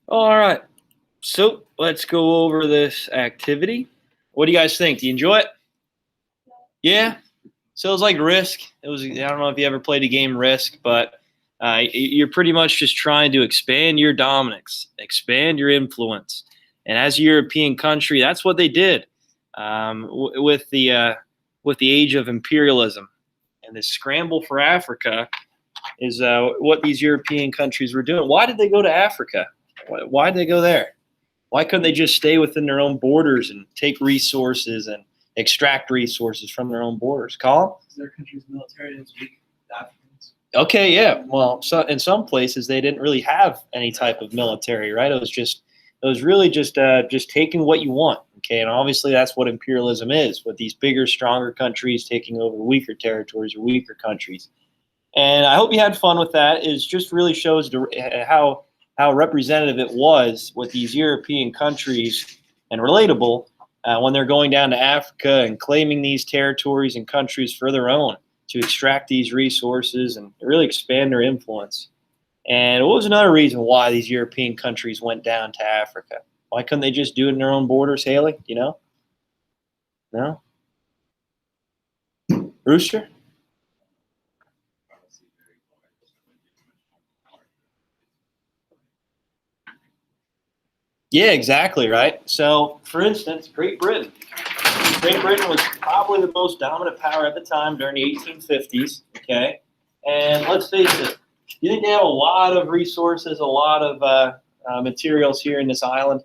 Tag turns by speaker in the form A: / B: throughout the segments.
A: All right. So let's go over this activity. What do you guys think? Do you enjoy it? Yeah. So it was like Risk. It was. I don't know if you ever played a game Risk, but you're pretty much just trying to expand your dominance, expand your influence. And as a European country, that's what they did with the age of imperialism and this scramble for Africa is what these European countries were doing. Why did they go to Africa? Why did they go there? Why couldn't they just stay within their own borders and take resources and extract resources from their own borders? Colin?
B: Their country's military is weak. Africans.
A: Okay, yeah. Well, so in some places they didn't really have any type of military, right? It was really just taking what you want. Okay, and obviously that's what imperialism is, with these bigger, stronger countries taking over weaker territories or weaker countries. And I hope you had fun with that. It just really shows how representative it was with these European countries and relatable when they're going down to Africa and claiming these territories and countries for their own to extract these resources and really expand their influence. And what was another reason why these European countries went down to Africa? Why couldn't they just do it in their own borders, Haley? You know? No? Rooster? Yeah, exactly, right? So, for instance, Great Britain. Great Britain was probably the most dominant power at the time during the 1850s, okay? And let's face it, you think they have a lot of resources, a lot of materials here in this island?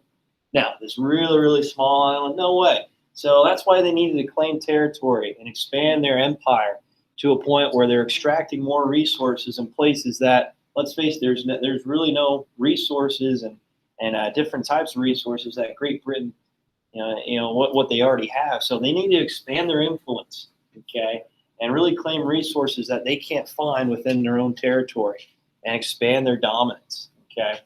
A: No, this really, really small island, no way. So that's why they needed to claim territory and expand their empire to a point where they're extracting more resources in places that, let's face it, there's really no resources and different types of resources that Great Britain, what they already have. So they need to expand their influence, okay, and really claim resources that they can't find within their own territory and expand their dominance, okay.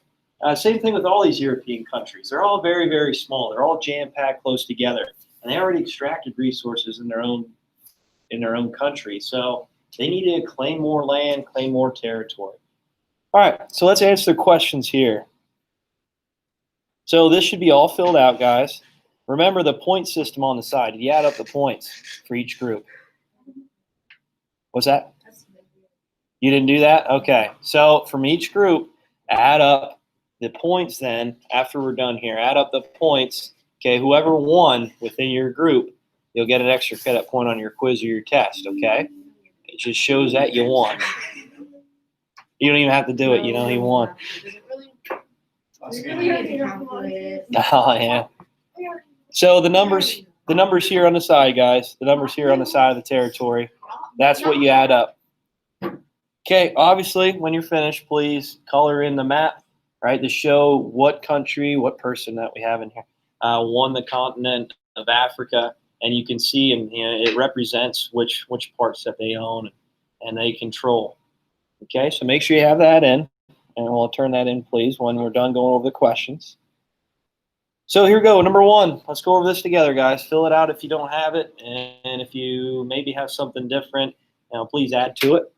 A: Same thing with all these European countries. They're all very, very small. They're all jam-packed close together, and they already extracted resources in their own country. So they need to claim more land, claim more territory. All right, so let's answer the questions here. So this should be all filled out, guys. Remember the point system on the side. You add up the points for each group. What's that? You didn't do that? Okay. So from each group, add up the points then after we're done here. Add up the points. Okay, whoever won within your group, you'll get an extra credit point on your quiz or your test, okay? It just shows that you won. You don't even have to do it. You know he won. Oh, yeah. So the numbers here on the side, guys. The numbers here on the side of the territory. That's what you add up. Okay, obviously, when you're finished, please color in the map, right, to show what country, what person that we have in here won the continent of Africa, and you can see, and it represents which parts that they own and they control. Okay, so make sure you have that in, and we'll turn that in, please, when we're done going over the questions. So here we go. Number one, let's go over this together, guys. Fill it out if you don't have it, and if you maybe have something different, please add to it.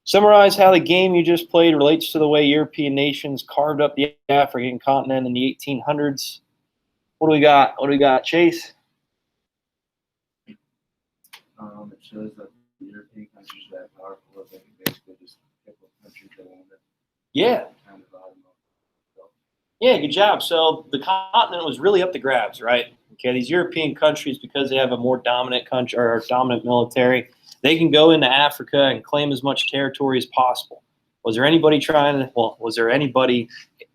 A: Summarize how the game you just played relates to the way European nations carved up the African continent in the 1800s. What do we got? What do we got, Chase?
B: It shows that the European countries that are powerful, they can basically just pick what countries they want.
A: Yeah. Yeah, good job. So the continent was really up to grabs, right? Okay, these European countries, because they have a more dominant country or dominant military, they can go into Africa and claim as much territory as possible. Was there anybody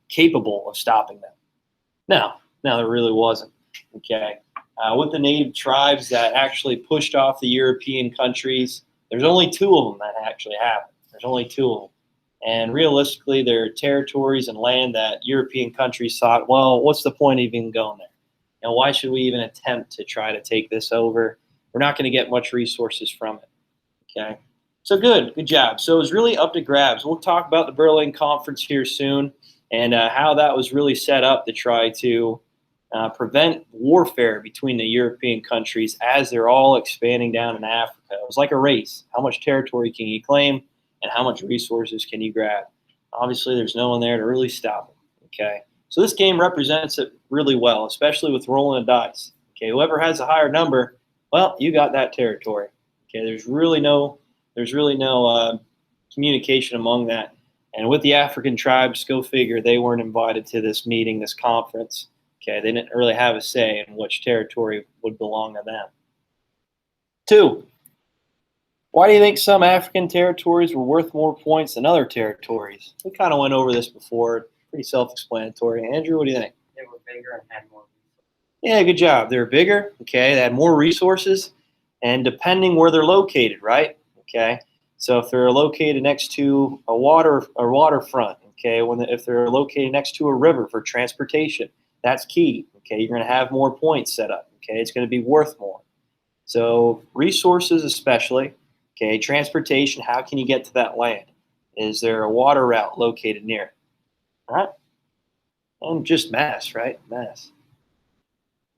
A: capable of stopping them? No, there really wasn't. Okay. With the native tribes that actually pushed off the European countries, there's only two of them that actually happened. There's only two of them. And realistically, there are territories and land that European countries thought, well, what's the point of even going there? And why should we even attempt to try to take this over? We're not going to get much resources from it. Okay, so good job. So it was really up to grabs. We'll talk about the Berlin Conference here soon and how that was really set up to try to prevent warfare between the European countries as they're all expanding down in Africa. It was like a race. How much territory can you claim? And how much resources can you grab? Obviously, there's no one there to really stop them, okay? So this game represents it really well, especially with rolling a dice. Okay, whoever has a higher number, well, you got that territory. Okay, there's really no communication among that. And with the African tribes, go figure, they weren't invited to this meeting, this conference. Okay, they didn't really have a say in which territory would belong to them. 2, why do you think some African territories were worth more points than other territories? We kind of went over this before. Pretty self-explanatory. Andrew, what do you think?
C: They were bigger and had more.
A: Yeah, good job. They're bigger. Okay, they had more resources, and depending where they're located, right? Okay, so if they're located next to a waterfront, okay, if they're located next to a river for transportation, that's key. Okay, you're going to have more points set up. Okay, it's going to be worth more. So resources, especially. Okay, transportation. How can you get to that land? Is there a water route located near it? All right, and just mass, right? Mass.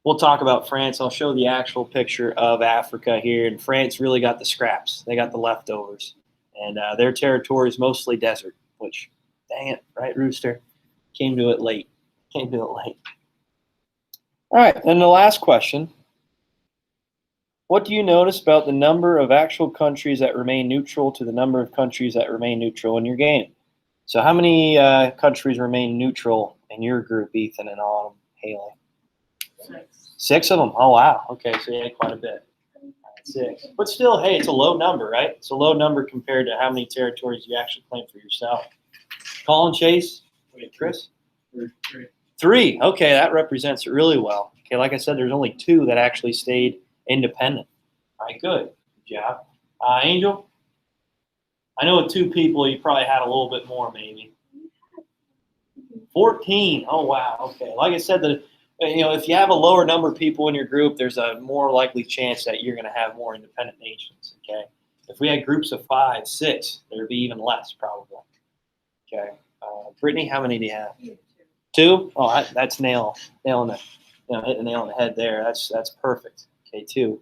A: We'll talk about France. I'll show the actual picture of Africa here. And France really got the scraps. They got the leftovers. And their territory is mostly desert, which, dang it, right, Rooster? Came to it late. All right, and the last question. What do you notice about the number of actual countries that remain neutral to the number of countries that remain neutral in your game? So how many countries remain neutral in your group, Ethan and Autumn, Haley? 6 of them. Oh, wow. Okay, so you had quite a bit. 6. But still, hey, it's a low number, right? It's a low number compared to how many territories you actually claim for yourself. Colin, Chase? Chris? 3. Okay, that represents it really well. Okay, like I said, there's only 2 that actually stayed independent. All right, good. Good job. Angel? I know with 2 people, you probably had a little bit more, maybe. 14. Oh, wow. Okay. Like I said, if you have a lower number of people in your group, there's a more likely chance that you're going to have more independent nations. Okay. If we had groups of 5, 6, there'd be even less probably. Okay. Brittany, how many do you have? 2. Oh, that's nailing it. Hitting the nail on the head there. That's perfect. Okay, 2.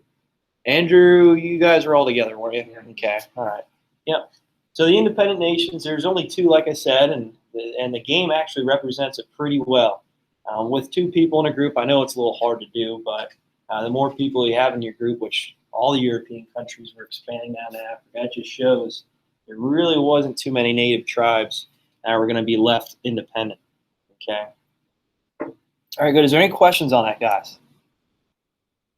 A: Andrew, you guys are all together, weren't you? Okay. All right. Yep. So the independent nations, there's only 2, like I said, and the game actually represents it pretty well. With 2 people in a group, I know it's a little hard to do, but the more people you have in your group, which all the European countries were expanding down to Africa, that just shows there really wasn't too many native tribes that were going to be left independent. Okay. All right, good. Is there any questions on that, guys?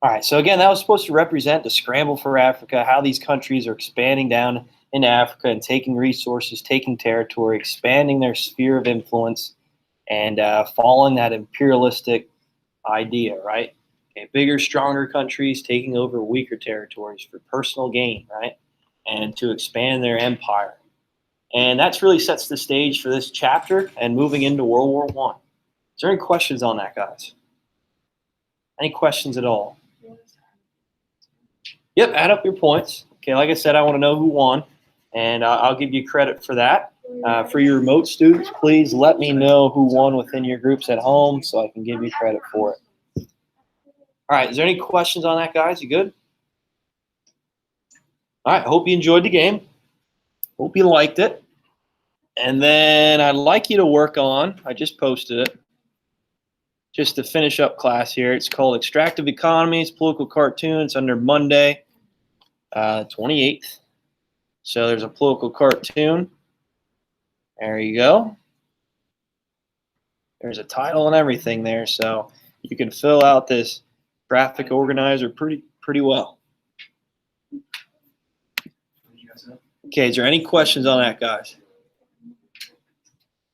A: All right, so again, that was supposed to represent the scramble for Africa, how these countries are expanding down into Africa and taking resources, taking territory, expanding their sphere of influence, and following that imperialistic idea, right? Okay, bigger, stronger countries taking over weaker territories for personal gain, right? And to expand their empire. And that's really sets the stage for this chapter and moving into World War I. Is there any questions on that, guys? Any questions at all? Yep, add up your points. Okay, like I said, I want to know who won, and I'll give you credit for that. For your remote students, please let me know who won within your groups at home so I can give you credit for it. All right, is there any questions on that, guys? You good? All right, hope you enjoyed the game. Hope you liked it. And then I'd like you to work on, I just posted it, just to finish up class here. It's called Extractive Economies, Political Cartoons under Monday, 28th. So there's a political cartoon. There you go. There's a title and everything there, so you can fill out this graphic organizer pretty well. Okay, is there any questions on that, guys?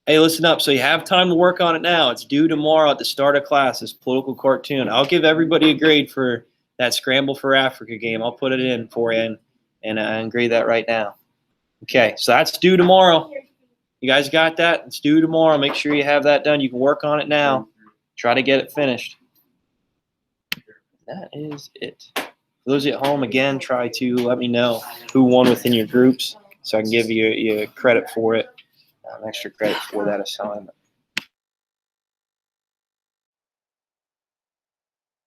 A: Hey, listen up. So you have time to work on it now. It's due tomorrow at the start of class, this political cartoon. I'll give everybody a grade for that Scramble for Africa game. I'll put it in for you and grade that right now. Okay, so that's due tomorrow. You guys got that? It's due tomorrow. Make sure you have that done. You can work on it now. Try to get it finished. That is it. For those at home, again, try to let me know who won within your groups so I can give you credit for it. Extra credit for that assignment.